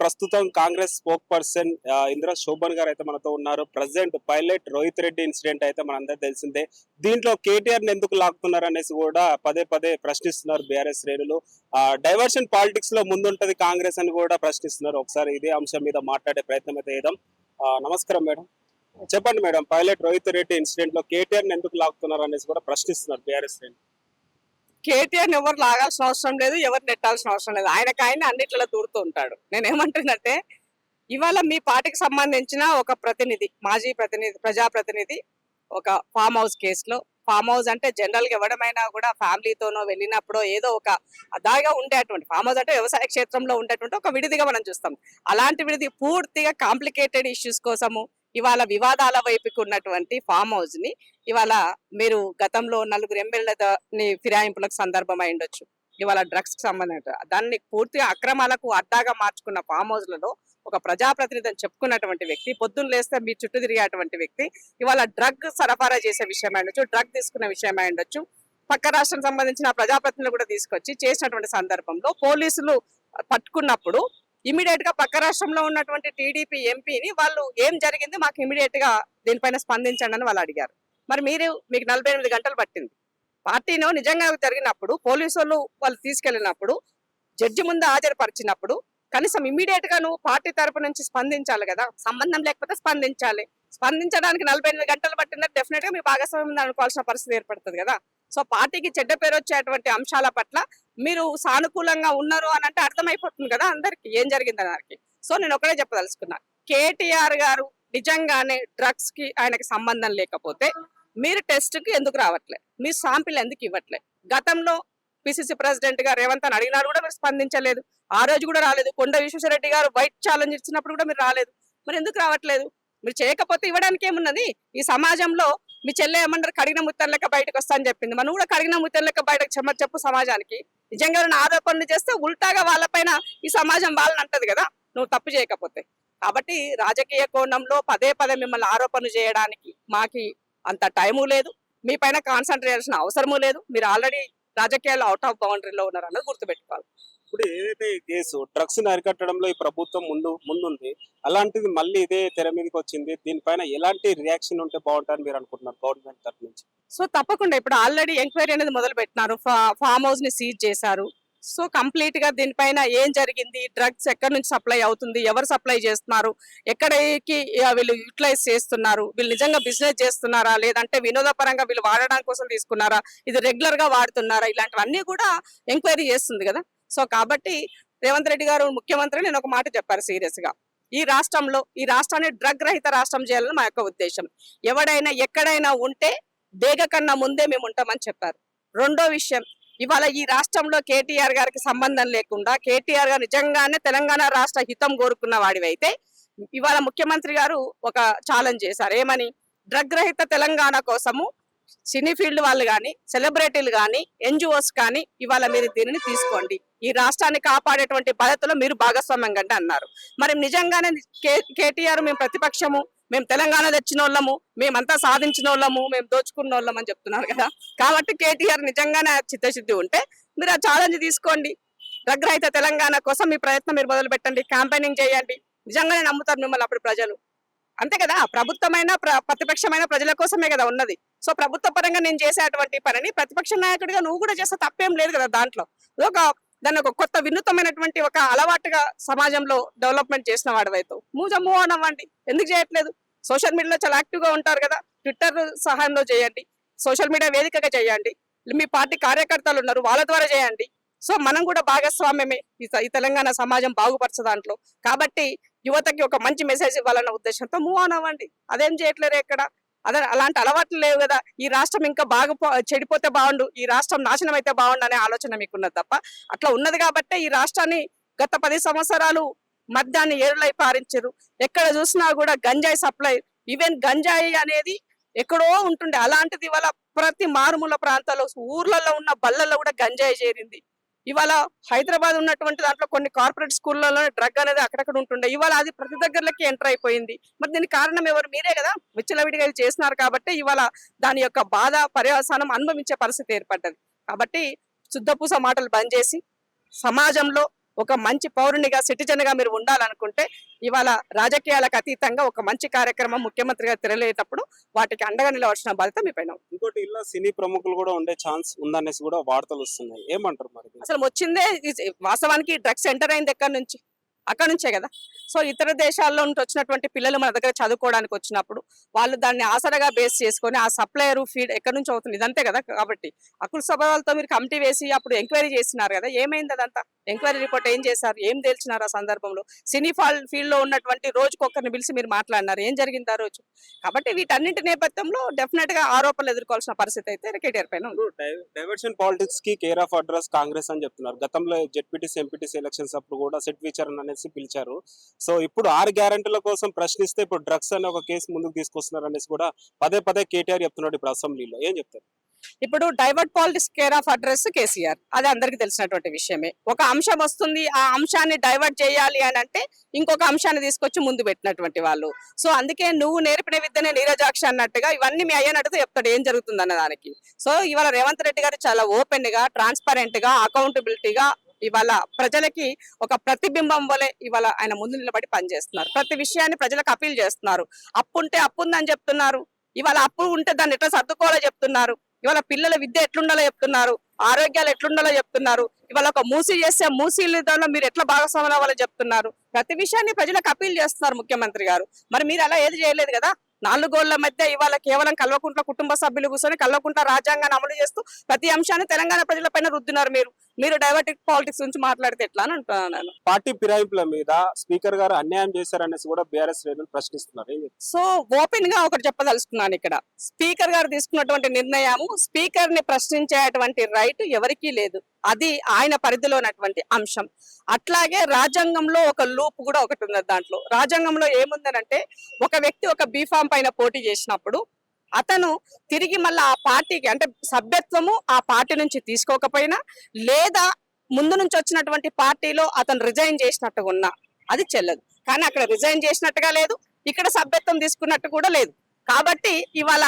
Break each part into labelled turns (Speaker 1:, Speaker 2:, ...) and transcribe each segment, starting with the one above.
Speaker 1: ప్రస్తుతం Congress spoke person Indra Shobhan గారు అయితే మనతో ఉన్నారు. Present pilot Rohit Reddy incident అయితే మనందరికీ తెలిసిందే. దీంట్లో కేటీఆర్ ని ఎందుకు లాక్కున్నారు అనేసి కూడా పదే పదే ప్రశ్నిస్తున్నారు బీఆర్ఎస్ శ్రేణులు. డైవర్షన్ పాలిటిక్స్ లో ముందుంటది కాంగ్రెస్ అని కూడా ప్రశ్నిస్తున్నారు. ఒకసారి ఇదే అంశం మీద మాట్లాడే ప్రయత్నం అయితే చేద్దాం. నమస్కారం మేడం. చెప్పండి madam, pilot Rohit Reddy incident లో కేటీఆర్ ని ఎందుకు లాక్కున్నారు అనేసి కూడా ప్రశ్నిస్తున్నారు బీఆర్ఎస్ శ్రేణులు.
Speaker 2: కేటీఆర్ ఎవరు లాగాల్సిన అవసరం లేదు, ఎవరు నెట్టాల్సిన అవసరం లేదు. ఆయన అన్నిట్లలో దూరుతూ ఉంటాడు. నేనేమంటున్నట్టే, ఇవాళ మీ పార్టీకి సంబంధించిన ఒక ప్రతినిధి, మాజీ ప్రతినిధి, ప్రజాప్రతినిధి ఒక ఫామ్ హౌస్ కేసులో, ఫామ్ హౌస్ అంటే జనరల్ గా ఎవడమైనా కూడా ఫ్యామిలీతోనో వెళ్ళినప్పుడు ఏదో ఒక దాగా ఉండేటువంటి ఫామ్ హౌస్ అంటే వ్యవసాయ క్షేత్రంలో ఉండేటువంటి ఒక విడిదిగా మనం చూస్తాం. అలాంటి విడిది పూర్తిగా కాంప్లికేటెడ్ ఇష్యూస్ కోసము ఇవాళ వివాదాల వైపుకి ఉన్నటువంటి ఫామ్ హౌస్ ని ఇవాళ మీరు గతంలో 4 ఎమ్మెల్యేలని ఫిరాయింపులకు సందర్భం అయి ఉండొచ్చు. ఇవాళ డ్రగ్స్ కి సంబంధించిన దాన్ని పూర్తిగా అక్రమాలకు అడ్డాగా మార్చుకున్న ఫామ్ హౌస్లలో ఒక ప్రజాప్రతినిధి అని చెప్పుకున్నటువంటి వ్యక్తి, పొద్దున్న లేస్తే మీ చుట్టూ తిరిగేటువంటి వ్యక్తి ఇవాళ డ్రగ్ సరఫరా చేసే విషయం ఉండొచ్చు, డ్రగ్ తీసుకున్న విషయం ఉండొచ్చు, పక్క రాష్ట్రం సంబంధించిన ప్రజాప్రతినిధులు కూడా తీసుకొచ్చి చేసినటువంటి సందర్భంలో పోలీసులు పట్టుకున్నప్పుడు ఇమీడియట్ గా పక్క రాష్ట్రంలో ఉన్నటువంటి టీడీపీ ఎంపీని వాళ్ళు ఏం జరిగింది మాకు ఇమీడియట్ గా దీనిపైన స్పందించండి అని వాళ్ళు అడిగారు. మరి మీకు 48 గంటలు పట్టింది. పార్టీలో నిజంగా జరిగినప్పుడు పోలీసులు వాళ్ళు తీసుకెళ్లినప్పుడు జడ్జి ముందు హాజరుపరిచినప్పుడు కనీసం ఇమీడియట్ గా నువ్వు పార్టీ తరపు నుంచి స్పందించాలి కదా. సంబంధం లేకపోతే స్పందించాలి. స్పందించడానికి 48 గంటలు పట్టిందంటే డెఫినెట్ గా మీ భాగస్వామ్యం అనుకోవాల్సిన పరిస్థితి ఏర్పడుతుంది కదా. సో పార్టీకి చెడ్డ పేరు వచ్చేటువంటి అంశాల పట్ల మీరు సానుకూలంగా ఉన్నారు అని అంటే అర్థమైపోతుంది కదా అందరికి ఏం జరిగిందని దానికి. సో నేను ఒకటే చెప్పదలుచుకున్నా, కేటీఆర్ గారు నిజంగానే డ్రగ్స్ కి ఆయనకి సంబంధం లేకపోతే మీరు టెస్ట్ కి ఎందుకు రావట్లే, మీరు శాంపిల్ ఎందుకు ఇవ్వట్లే? గతంలో పిసిసి ప్రెసిడెంట్ గారు రేవంత్ అని అడిగినారు కూడా మీరు స్పందించలేదు. ఆ రోజు కూడా రాలేదు. కొండ విశ్వేశ్వరరెడ్డి గారు వైట్ ఛాలెంజ్ ఇచ్చినప్పుడు కూడా మీరు రాలేదు. మరి ఎందుకు రావట్లేదు? మీరు చేయకపోతే ఇవ్వడానికి ఏమున్నది? ఈ సమాజంలో మీ చెల్లె ఏమన్నారు, కడిగిన ముత్తెం లెక్క బయటకు వస్తా అని చెప్పింది. మనం కూడా కడిగిన ముత్తెం లెక్క బయటకు చెప్పు సమాజానికి. నిజంగా ఆరోపణలు చేస్తే ఉల్టాగా వాళ్ళపైన ఈ సమాజం వాళ్ళని అంటది కదా నువ్వు తప్పు చేయకపోతే. కాబట్టి రాజకీయ కోణంలో పదే మిమ్మల్ని ఆరోపణలు చేయడానికి మాకి అంత టైము లేదు, మీ పైన కాన్సన్ట్రేట్ చేయాల్సిన అవసరము లేదు. మీరు ఆల్రెడీ రాజకీయాల్లో అవుట్ ఆఫ్ బౌండరీలో ఉన్నారు అన్నది గుర్తుపెట్టుకోవాలి.
Speaker 1: ఇప్పుడు ఏదైతే ఈ కేసు డ్రగ్స్ ని అరికట్టడంలో ఈ ప్రభుత్వం ముందుంది, అలాంటిది మళ్ళీ ఇదే తెర మీదకి వచ్చింది. దీనిపైన ఎలాంటి రియాక్షన్ ఉంటే బాగుంటుందని మీరు అనుకుంటున్నారు గవర్నమెంట్ తరఫు నుంచి?
Speaker 2: సో తప్పకుండా ఇప్పుడు ఆల్రెడీ ఎంక్వైరీ అనేది మొదలు పెట్టినారు, ఫామ్ హౌస్ ని సీజ్ చేశారు. సో కంప్లీట్ గా దీనిపైన ఏం జరిగింది, డ్రగ్స్ ఎక్కడి నుంచి సప్లై అవుతుంది, ఎవరు సప్లై చేస్తున్నారు, ఎక్కడికి వీళ్ళు యూటిలైజ్ చేస్తున్నారు, వీళ్ళు నిజంగా బిజినెస్ చేస్తున్నారా లేదంటే వినోదపరంగా వీళ్ళు వాడడానికి కోసం తీసుకున్నారా, ఇది రెగ్యులర్ గా వాడుతున్నారా, ఇలాంటివన్నీ కూడా ఎంక్వైరీ చేస్తుంది కదా. సో కాబట్టి రేవంత్ రెడ్డి గారు ముఖ్యమంత్రి నేను ఒక మాట చెప్పారు సీరియస్ గా, ఈ రాష్ట్రాన్ని డ్రగ్ రహిత రాష్ట్రం చేయాలని మా యొక్క ఉద్దేశం. ఎవడైనా ఎక్కడైనా ఉంటే దేగ కన్నా ముందే మేము ఉంటామని చెప్పారు. రెండో విషయం, ఇవాళ ఈ రాష్ట్రంలో కేటీఆర్ గారికి సంబంధం లేకుండా కేటీఆర్ గారు నిజంగానే తెలంగాణ రాష్ట్ర హితం కోరుకున్న వాడివైతే ఇవాళ ముఖ్యమంత్రి గారు ఒక ఛాలెంజ్ చేశారు. ఏమని? డ్రగ్ రహిత తెలంగాణ కోసము సినీ ఫీల్డ్ వాళ్ళు కానీ, సెలబ్రిటీలు కానీ, ఎన్జిఓస్ కానీ ఇవాళ మీరు దీనిని తీసుకోండి, ఈ రాష్ట్రాన్ని కాపాడేటువంటి బాధ్యతలో మీరు భాగస్వామ్యం కంటే అన్నారు. మరి నిజంగానే కేటీఆర్ మేము ప్రతిపక్షము, మేము తెలంగాణ తెచ్చిన వాళ్ళము, మేమంతా సాధించిన వాళ్ళము, మేము దోచుకున్న వాళ్ళం అని చెప్తున్నారు కదా. కాబట్టి కేటీఆర్ నిజంగానే చిత్తశుద్ధి ఉంటే మీరు ఆ ఛాలెంజ్ తీసుకోండి. డ్రగ్ రహిత తెలంగాణ కోసం మీ ప్రయత్నం మీరు మొదలు పెట్టండి, క్యాంపెయినింగ్ చేయండి. నిజంగానే నమ్ముతారు మిమ్మల్ని అప్పుడు ప్రజలు. అంతే కదా, ప్రభుత్వమైన ప్రతిపక్షమైన ప్రజల కోసమే కదా ఉన్నది. సో ప్రభుత్వ పరంగా నేను చేసేటువంటి పనిని ప్రతిపక్ష నాయకుడిగా నువ్వు కూడా చేస్తే తప్పేం లేదు కదా. దాంట్లో దాన్ని ఒక కొత్త వినూతమైనటువంటి ఒక అలవాటుగా సమాజంలో డెవలప్మెంట్ చేసిన వాడివైతే మూవ్ ఆన్ అవ్వండి. ఎందుకు చేయట్లేదు? సోషల్ మీడియాలో చాలా యాక్టివ్ గా ఉంటారు కదా, ట్విట్టర్ సహాయంలో చేయండి, సోషల్ మీడియా వేదికగా చేయండి, మీ పార్టీ కార్యకర్తలు ఉన్నారు వాళ్ళ ద్వారా చేయండి. సో మనం కూడా భాగస్వామ్యమే ఈ తెలంగాణ సమాజం బాగుపరచ దాంట్లో. కాబట్టి యువతకి ఒక మంచి మెసేజ్ ఇవ్వాలన్న ఉద్దేశంతో మూవ్ ఆన్ అవ్వండి. అదేం చేయట్లేరు ఎక్కడ. అలాంటి అలవాట్లు లేవు కదా. ఈ రాష్ట్రం ఇంకా బాగా చెడిపోతే బాగుండు, ఈ రాష్ట్రం నాశనం అయితే బాగుండు అనే ఆలోచన మీకున్నది తప్ప అట్లా ఉన్నది కాబట్టే ఈ రాష్ట్రాన్ని గత 10 సంవత్సరాలు మద్యాన్ని ఏరులై పారించారు. ఎక్కడ చూసినా కూడా గంజాయి సప్లై, ఈవెన్ గంజాయి అనేది ఎక్కడో ఉంటుండే, అలాంటిది ఇవాళ ప్రతి మారుమూల ప్రాంతాల్లో ఊర్లలో ఉన్న బళ్ళల్లో కూడా గంజాయి చేరింది. ఇవాళ హైదరాబాద్ ఉన్నటువంటి దాంట్లో కొన్ని కార్పొరేట్ స్కూళ్ళలో డ్రగ్ అనేది అక్కడక్కడ ఉంటుండే, ఇవాళ అది ప్రతి దగ్గరలోకి ఎంటర్ అయిపోయింది. మరి దీనికి కారణం ఎవరు? మీరే కదా. విచ్చలవిడిగా చేస్తున్నారు కాబట్టి ఇవాళ దాని యొక్క బాధ పర్యవసానం అనుభవించే పరిస్థితి ఏర్పడ్డది. కాబట్టి శుద్ధపూస మాటలు బంద్ చేసి సమాజంలో ఒక మంచి పౌరునిగా సిటిజన్ గా మీరు ఉండాలనుకుంటే ఇవాళ రాజకీయాలకు అతీతంగా ఒక మంచి కార్యక్రమం ముఖ్యమంత్రిగా తిరగలేటప్పుడు వాటికి అండగా నిలవాల్సిన బాధ్యత మీ పైన ఉంది.
Speaker 1: ఇంకోటి ఇలా సినీ ప్రముఖులు కూడా ఉండే ఛాన్స్ ఉందనేసి కూడా వార్తలు వస్తున్నాయి, ఏమంటారు మరి దీనికి?
Speaker 2: అసలు వచ్చిందే వాస్తవానికి డ్రగ్స్ ఎంటర్ అయింది ఎక్కడి నుంచి, అక్కడ నుంచే కదా. సో ఇతర దేశాల్లో నుంచి వచ్చినటువంటి పిల్లలు మన దగ్గర చదువుకోవడానికి వచ్చినప్పుడు వాళ్ళు దాన్ని ఆసరగా బేస్ చేసుకొని ఆ సప్లయర్ ఫీడ్ ఎక్కడి నుంచి అవుతుంది ఇదంతే కదా. కాబట్టి అకుల స్వభావాలతో మీరు కమిటీ వేసి అప్పుడు ఎంక్వైరీ చేసినారు కదా, ఏమైంది అదంతా? ఎంక్వైరీ రిపోర్ట్ ఏం చేశారు, ఏం తేల్చినారు ఆ సందర్భంలో? సినీ ఫీల్డ్ లో ఉన్నటువంటి రోజుకొకరిని పిలిచి మీరు మాట్లాడినారు, ఏం జరిగింది ఆ రోజు? కాబట్టి వీటన్నింటి నేపథ్యంలో డెఫినెట్ గా ఆరోపణలు ఎదుర్కోవాల్సిన పరిస్థితి అయితే కేటీఆర్ పైన ఉంది.
Speaker 1: డైవర్షన్ పాలిటిక్స్ కి కేర్ ఆఫ్ అడ్రస్ కాంగ్రెస్ అని చెప్తున్నారు. గతంలో జెడ్పీటీసీ ఎంపీటీసీ ఎలక్షన్స్ అప్పుడు కూడా సెట్ విచారణ అనేసి పిలిచారు. సో ఇప్పుడు 6 గ్యారెంటీల కోసం ప్రశ్నిస్తే ఇప్పుడు డ్రగ్స్ అనే ఒక కేసు ముందుకు తీసుకొస్తున్నారు అనేసి కూడా పదే పదే కేటీఆర్ చెప్తున్నాడు ఇప్పుడు అసెంబ్లీలో, ఏం చెప్తారు?
Speaker 2: ఇప్పుడు divert politics care of address KCR, అది అందరికి తెలిసినటువంటి విషయమే. ఒక అంశం వస్తుంది, ఆ అంశాన్ని డైవర్ట్ చేయాలి అని అంటే ఇంకొక అంశాన్ని తీసుకొచ్చి ముందు పెట్టినటువంటి వాళ్ళు. సో అందుకే నువ్వు నేర్పిన విద్యనే నీరజాక్ష అన్నట్టుగా ఇవన్నీ మీ అయ్యనట్టుగా చెప్తాడు ఏం జరుగుతుంది అన్న దానికి. సో ఇవాళ రేవంత్ రెడ్డి గారు చాలా ఓపెన్ గా, ట్రాన్స్పరెంట్ గా, అకౌంటబిలిటీగా ఇవాళ ప్రజలకి ఒక ప్రతిబింబం వలె ఇవాళ ఆయన ముందు నిలబడి పనిచేస్తున్నారు. ప్రతి విషయాన్ని ప్రజలకు అపీల్ చేస్తున్నారు. అప్పు ఉంటే అప్పు ఉందని చెప్తున్నారు, ఇవాళ అప్పు ఉంటే దాన్ని ఎట్లా సర్దుకోవాలో చెప్తున్నారు, ఇవాళ పిల్లల విద్య ఎట్లుండాలో చెప్తున్నారు, ఆరోగ్యాలు ఎట్లుండాలో చెప్తున్నారు, ఇవాళ ఒక మూసీ చేస్తే మూసీలో మీరు ఎట్లా భాగస్వాములు అవ్వాలో చెప్తున్నారు. ప్రతి విషయాన్ని ప్రజలకు అపీల్ చేస్తున్నారు ముఖ్యమంత్రి గారు. మరి మీరు అలా ఏది చేయలేదు కదా. 4 గోళ్ల మధ్య ఇవాళ కేవలం కల్వకుంట్ల కుటుంబ సభ్యులు కూర్చొని కల్వకుంట్ల రాజ్యాంగాన్ని అమలు చేస్తూ ప్రతి అంశాన్ని తెలంగాణ ప్రజల పైన రుద్దున్నారు. మీరు డైవర్టిక్ పాలిటిక్స్ గురించి మాట్లాడితే ఎట్లా అని అంటున్నాను.
Speaker 1: పార్టీ ఫిరాయింపుల మీద స్పీకర్ గారు అన్యాయం చేశారనేసి కూడా బీఆర్ఎస్ శ్రేణులు ప్రశ్నిస్తున్నారు, ఏం చెప్తారు?
Speaker 2: సో ఓపెన్ గా ఒకటి చెప్పదలుచుకున్నాను, ఇక్కడ స్పీకర్ గారు తీసుకున్నటువంటి నిర్ణయము, స్పీకర్ ని ప్రశ్నించేటువంటి రైట్ ఎవరికీ లేదు. అది ఆయన పరిధిలో ఉన్నటువంటి అంశం. అట్లాగే రాజ్యాంగంలో ఒక లూప్ కూడా ఒకటి ఉంది. దాంట్లో రాజ్యాంగంలో ఏముందనంటే ఒక వ్యక్తి ఒక బీఫామ్ పైన పోటీ చేసినప్పుడు అతను తిరిగి మళ్ళీ ఆ పార్టీకి అంటే సభ్యత్వము ఆ పార్టీ నుంచి తీసుకోకపోయినా లేదా ముందు నుంచి వచ్చినటువంటి పార్టీలో అతను రిజైన్ చేసినట్టుగా ఉన్నా అది చెల్లదు. కానీ అక్కడ రిజైన్ చేసినట్టుగా లేదు, ఇక్కడ సభ్యత్వం తీసుకున్నట్టు కూడా లేదు. కాబట్టి ఇవాళ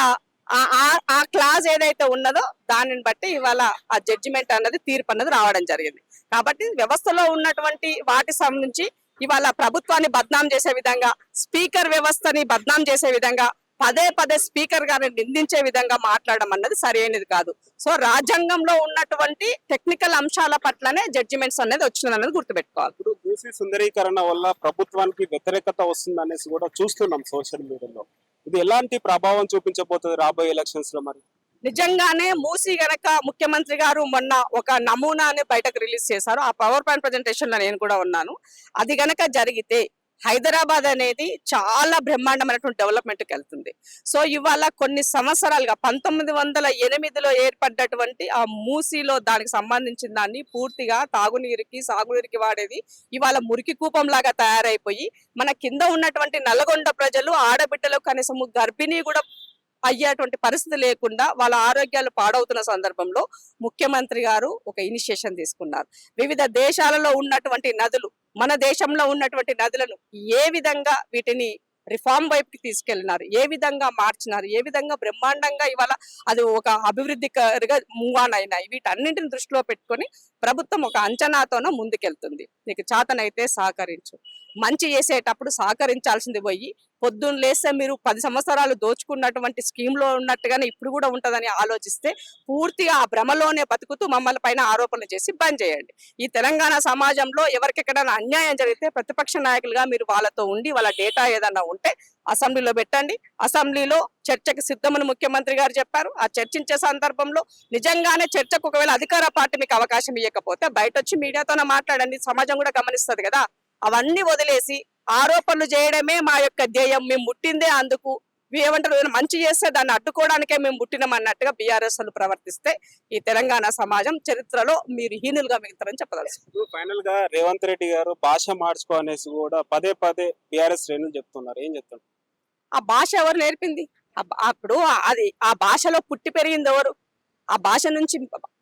Speaker 2: ఆ క్లాజ్ ఏదైతే ఉన్నదో దానిని బట్టి ఇవాళ ఆ జడ్జిమెంట్ అన్నది, తీర్పు అన్నది రావడం జరిగింది. కాబట్టి వ్యవస్థలో ఉన్నటువంటి వాటి సంబంధించి ఇవాళ ప్రభుత్వాన్ని బద్నాం చేసే విధంగా, స్పీకర్ వ్యవస్థని బద్నాం చేసే విధంగా, పదే పదే స్పీకర్ గారిని నిందించే విధంగా మాట్లాడడం అన్నది సరైనది కాదు. సో రాజ్యాంగంలో ఉన్నటువంటి టెక్నికల్ అంశాల పట్లనే జడ్జిమెంట్స్ అనేది వచ్చిందనేది గుర్తుపెట్టుకోవాలి.
Speaker 1: ఇప్పుడు మూసీ సుందరీకరణ వల్ల ప్రభుత్వానికి వ్యతిరేకత వస్తుంది అనేసి కూడా చూస్తున్నాం సోషల్ మీడియాలో. ఇది ఎలాంటి ప్రభావం చూపించబోతుంది రాబోయే ఎలక్షన్స్ లో? మరి
Speaker 2: నిజంగానే మూసీ గనక ముఖ్యమంత్రి గారు మొన్న ఒక నమూనాని బయటకు రిలీజ్ చేశారు. ఆ పవర్ పాయింట్ ప్రెజెంటేషన్ లో నేను కూడా ఉన్నాను. అది గనక జరిగితే హైదరాబాద్ అనేది చాలా బ్రహ్మాండమైనటువంటి డెవలప్మెంట్ కి వెళ్తుంది. సో ఇవాళ కొన్ని సంవత్సరాలుగా 1908లో ఏర్పడ్డటువంటి ఆ మూసీలో దానికి సంబంధించిన దాన్ని పూర్తిగా తాగునీరుకి సాగునీరుకి వాడేది ఇవాళ మురికి కూపం లాగా తయారైపోయి మన కింద ఉన్నటువంటి నల్గొండ ప్రజలు ఆడబిడ్డలు కనీసం గర్భిణీ కూడా అయ్యేటువంటి పరిస్థితి లేకుండా వాళ్ళ ఆరోగ్యాలు పాడవుతున్న సందర్భంలో ముఖ్యమంత్రి గారు ఒక ఇనిషియేషన్ తీసుకున్నారు. వివిధ దేశాలలో ఉన్నటువంటి నదులు, మన దేశంలో ఉన్నటువంటి నదులను ఏ విధంగా వీటిని రిఫార్మ్ వైపుకి తీసుకెళ్లినారు, ఏ విధంగా మార్చినారు, ఏ విధంగా బ్రహ్మాండంగా ఇవాళ అది ఒక అభివృద్ధిగా మూవ్ ఆన్ అయినాయి. వీటన్నింటిని దృష్టిలో పెట్టుకొని ప్రభుత్వం ఒక అంచనాతోనే ముందుకెళ్తుంది. నీకు చేతనైతే సహకరించు, మంచి చేసేటప్పుడు సహకరించాల్సింది పోయి పొద్దున్న లేస్తే మీరు 10 సంవత్సరాలు దోచుకున్నటువంటి స్కీమ్ లో ఉన్నట్టుగానే ఇప్పుడు కూడా ఉంటదని ఆలోచిస్తే పూర్తిగా ఆ భ్రమలోనే బతుకుతూ మమ్మల్ని పైన ఆరోపణలు చేసి బంద్ చేయండి. ఈ తెలంగాణ సమాజంలో ఎవరికెక్కడైనా అన్యాయం జరిగితే ప్రతిపక్ష నాయకులుగా మీరు వాళ్ళతో ఉండి వాళ్ళ డేటా ఏదన్నా ఉంటే అసెంబ్లీలో పెట్టండి. అసెంబ్లీలో చర్చకు సిద్ధమని ముఖ్యమంత్రి గారు చెప్పారు. ఆ చర్చించే సందర్భంలో నిజంగానే చర్చకు ఒకవేళ అధికార పార్టీ మీకు అవకాశం ఇవ్వకపోతే బయట వచ్చి మీడియాతోనే మాట్లాడండి, సమాజం కూడా గమనిస్తుంది కదా. అవన్నీ వదిలేసి ఆరోపణలు చేయడమే మా యొక్క ధ్యేయం, మేము ముట్టిందే అందుకు, ఏమంటారు మంచి చేస్తే దాన్ని అడ్డుకోవడానికే మేము పుట్టినాం అన్నట్టుగా బీఆర్ఎస్ ప్రవర్తిస్తే ఈ తెలంగాణ సమాజం చరిత్రలో మీరు హీనులుగా మిగుతారని చెప్పదలుచుకున్నారు.
Speaker 1: ఫైనల్ గా రేవంత్ రెడ్డి గారు భాష మార్చుకో అనేసి కూడా పదే పదే బీఆర్ఎస్ శ్రేణులు చెప్తున్నారు, ఏం చెప్తున్నారు?
Speaker 2: ఆ భాష ఎవరు నేర్పింది? అప్పుడు అది ఆ భాషలో పుట్టి పెరిగింది ఎవరు? ఆ భాష నుంచి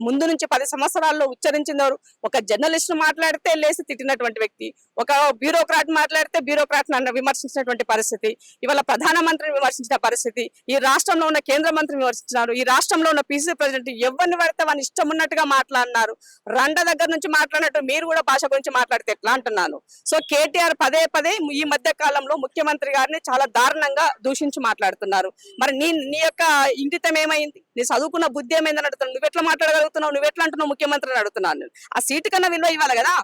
Speaker 2: ముందు నుంచి 10 సంవత్సరాల్లో ఉచ్చరించినవారు. ఒక జర్నలిస్ట్ మాట్లాడితే లేసి తిట్టినటువంటి వ్యక్తి, ఒక బ్యూరోక్రాట్ మాట్లాడితే బ్యూరోక్రాట్ నన్ను విమర్శించినటువంటి పరిస్థితి, ఇవాళ ప్రధానమంత్రిని విమర్శించిన పరిస్థితి, ఈ రాష్ట్రంలో ఉన్న కేంద్ర మంత్రిని విమర్శించినారు, ఈ రాష్ట్రంలో ఉన్న పీసీ ప్రెసిడెంట్ ఎవరిని పడితే వాని ఇష్టం ఉన్నట్టుగా మాట్లాడినారు. రండ దగ్గర నుంచి మాట్లాడినట్టు మీరు కూడా భాష గురించి మాట్లాడితే ఎట్లా అంటున్నాను. సో కేటీఆర్ పదే పదే ఈ మధ్య కాలంలో ముఖ్యమంత్రి గారిని చాలా దారుణంగా దూషించి మాట్లాడుతున్నారు. మరి నీ యొక్క ఇంగితం ఏమైంది? నీ చదువుకున్న బుద్ధి ఏమైందని అడుగుతున్నావు. నువ్వు ఎట్లా మాట్లాడగలుగుతున్నావు? నువ్వు ఎట్లా అంటున్నావు ముఖ్యమంత్రిని అడుగుతున్నాను. ఆ సీటు కన్నా విలువ ఇవ్వాలి కదా.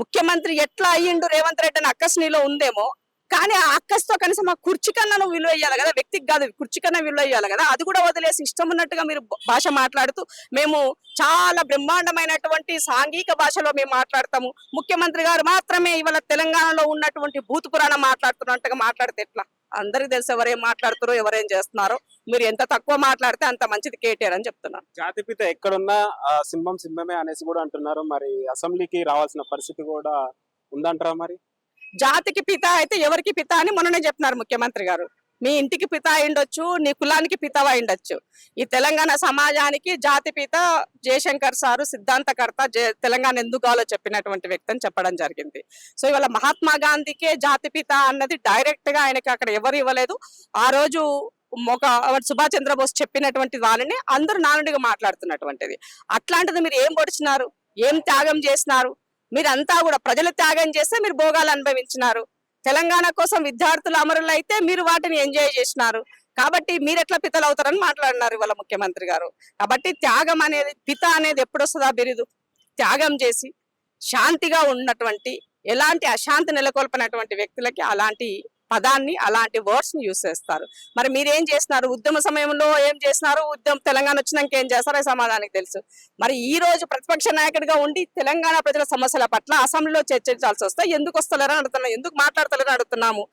Speaker 2: ముఖ్యమంత్రి ఎట్లా అయ్యిండు రేవంత్ రెడ్డి అని అక్కస్ నీలో ఉందేమో, కానీ ఆ అక్కస్తో కనీసం ఆ కుర్చీ కన్నా నువ్వు విలువ ఇవ్వాలి కదా. వ్యక్తికి కాదు, కుర్చీ కన్నా విలువ ఇవ్వాలి కదా. అది కూడా వదిలేసి ఇష్టం ఉన్నట్టుగా మీరు భాష మాట్లాడుతూ, మేము చాలా బ్రహ్మాండమైనటువంటి సాంఘిక భాషలో మేము మాట్లాడతాము, ముఖ్యమంత్రి గారు మాత్రమే ఇవాళ తెలంగాణలో ఉన్నటువంటి భూత పురాణం మాట్లాడుతున్నట్టుగా మాట్లాడితే ఎట్లా? అందరికి తెలుసు ఎవరేం మాట్లాడుతారో ఎవరేం చేస్తున్నారో. మీరు ఎంత తక్కువ మాట్లాడితే అంత మంచిది కేటీఆర్ అని చెప్తున్నాను.
Speaker 1: జాతిపిత ఎక్కడున్నా సింహం సింహమే అనేసి కూడా అంటున్నారు. మరి అసెంబ్లీకి రావాల్సిన పరిస్థితి కూడా ఉందంటారా? మరి
Speaker 2: జాతికి పిత అయితే ఎవరికి పిత అని మొన్ననే చెప్పినారు ముఖ్యమంత్రి గారు. మీ ఇంటికి పిత అయిండొచ్చు, నీ కులానికి పితవ అయిండొచ్చు. ఈ తెలంగాణ సమాజానికి జాతి పిత జయశంకర్ సారు సిద్ధాంతకర్త, తెలంగాణ ఎందుకు కావాలో చెప్పినటువంటి వ్యక్తి అని చెప్పడం జరిగింది. సో ఇవాళ మహాత్మా గాంధీకే జాతి పిత అన్నది డైరెక్ట్ గా ఆయనకి అక్కడ ఎవరు ఇవ్వలేదు. ఆ రోజు ఒక సుభాష్ చంద్రబోస్ చెప్పినటువంటి వాళ్ళని అందరూ నానుడిగా మాట్లాడుతున్నటువంటిది. అట్లాంటిది మీరు ఏం పొడిచినారు, ఏం త్యాగం చేసినారు? మీరంతా కూడా ప్రజలు త్యాగం చేస్తే మీరు భోగాలు అనుభవించినారు. తెలంగాణ కోసం విద్యార్థులు అమరులు అయితే మీరు వాటిని ఎంజాయ్ చేసినారు. కాబట్టి మీరు ఎట్లా పితలు అవుతారని మాట్లాడినారు ఇవాళ ముఖ్యమంత్రి గారు. కాబట్టి త్యాగం అనేది, పిత అనేది ఎప్పుడు వస్తుందా బిరుదు? త్యాగం చేసి శాంతిగా ఉన్నటువంటి, ఎలాంటి అశాంతి నెలకొల్పినటువంటి వ్యక్తులకి అలాంటి పదాన్ని, అలాంటి వర్డ్స్ ని యూజ్ చేస్తారు. మరి మీరేం చేస్తున్నారు? ఉద్యమ సమయంలో ఏం చేస్తున్నారు? తెలంగాణ వచ్చినాక ఏం చేస్తారో సమాధానికి తెలుసు. మరి ఈ రోజు ప్రతిపక్ష నాయకుడిగా ఉండి తెలంగాణ ప్రజల సమస్యల పట్ల అసెంబ్లీలో చర్చించాల్సి వస్తే ఎందుకు వస్తలేరని అడుగుతున్నాం, ఎందుకు మాట్లాడతలేరని అడుగుతున్నాము.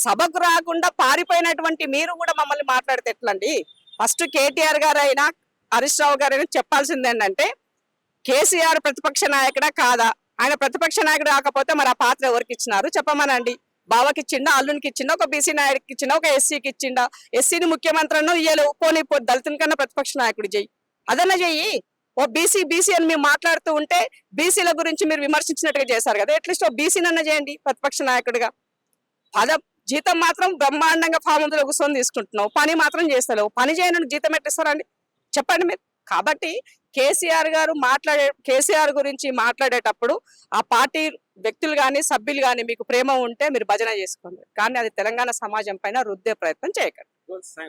Speaker 2: సభకు రాకుండా పారిపోయినటువంటి మీరు కూడా మమ్మల్ని మాట్లాడితే ఎట్లండి? ఫస్ట్ కేటీఆర్ గారు అయినా హరీష్ రావు గారు అయినా చెప్పాల్సింది ఏంటంటే, కేసీఆర్ ప్రతిపక్ష నాయకుడా కాదా? ఆయన ప్రతిపక్ష నాయకుడు కాకపోతే మరి ఆ పాత్ర ఎవరికి ఇచ్చినారు చెప్పమనండి. బావకి ఇచ్చిండా, అల్లునికి ఇచ్చిండా, ఒక బీసీ నాయకుడికి ఇచ్చిండా, ఒక ఎస్సీకి ఇచ్చిండా? ఎస్సీని ముఖ్యమంత్రి అన్నో ఇయ్యలేవు, పోనీ దళితుని కన్నా ప్రతిపక్ష నాయకుడు చెయ్యి, అదన్నా చెయ్యి. ఓ బీసీ అని మేము మాట్లాడుతూ ఉంటే బీసీల గురించి మీరు విమర్శించినట్టుగా చేశారు కదా, అట్లీస్ట్ ఓ బీసీనన్నా చేయండి ప్రతిపక్ష నాయకుడిగా. జీతం మాత్రం బ్రహ్మాండంగా ఫామ్ హౌస్లో కూర్చొని తీసుకుంటున్నావు, పని మాత్రం చేస్తలేవు. పని చేయని జీతం ఎట్టిస్తారండి చెప్పండి మీరు. కాబట్టి కేసీఆర్ గురించి మాట్లాడేటప్పుడు ఆ పార్టీ వ్యక్తులు కానీ సభ్యులు కానీ మీకు ప్రేమ ఉంటే మీరు భజన చేసుకోండి, కానీ అది తెలంగాణ సమాజం పైన రుద్దే ప్రయత్నం చేయకండి.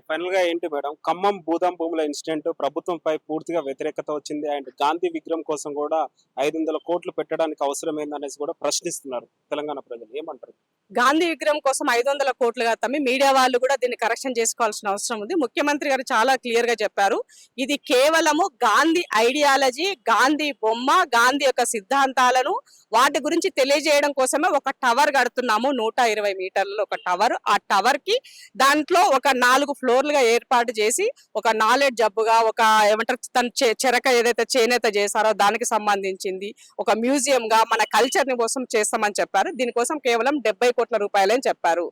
Speaker 1: ఫైనల్ గా ఏంటి మేడం, ఖమ్మం భూదాం భూముల ఇన్సిడెంట్ ప్రభుత్వంపై పూర్తిగా వ్యతిరేకత వచ్చింది. అండ్ గాంధీ విగ్రహం కోసం కూడా 500 కోట్లు పెట్టడానికి అవసరమైందనేసి కూడా ప్రశ్నిస్తున్నారు తెలంగాణ ప్రజలు. ఏమంటారు?
Speaker 2: గాంధీ విగ్రహం కోసం 500 కోట్లుగా తమ్మి మీడియా వాళ్ళు కూడా దీన్ని కరెక్షన్ చేసుకోవాల్సిన అవసరం ఉంది. ముఖ్యమంత్రి గారు చాలా క్లియర్ గా చెప్పారు, ఇది కేవలము గాంధీ ఐడియాలజీ, గాంధీ బొమ్మ, గాంధీ యొక్క సిద్ధాంతాలను వాటి గురించి తెలియజేయడం కోసమే ఒక టవర్ కడుతున్నాము. 120 మీటర్లలో ఒక టవర్. ఆ టవర్ కి దాంట్లో ఒక 4 ఫ్లోర్లుగా ఏర్పాటు చేసి ఒక నాలెడ్జ్ జబ్బుగా, ఒక ఏమంటారు తన చెరక ఏదైతే చేనేత చేశారో దానికి సంబంధించింది ఒక మ్యూజియం గా మన కల్చర్ ని కోసం చేస్తామని చెప్పారు. దీనికోసం కేవలం 70 కోట్ల రూపాయలని చెప్పారు.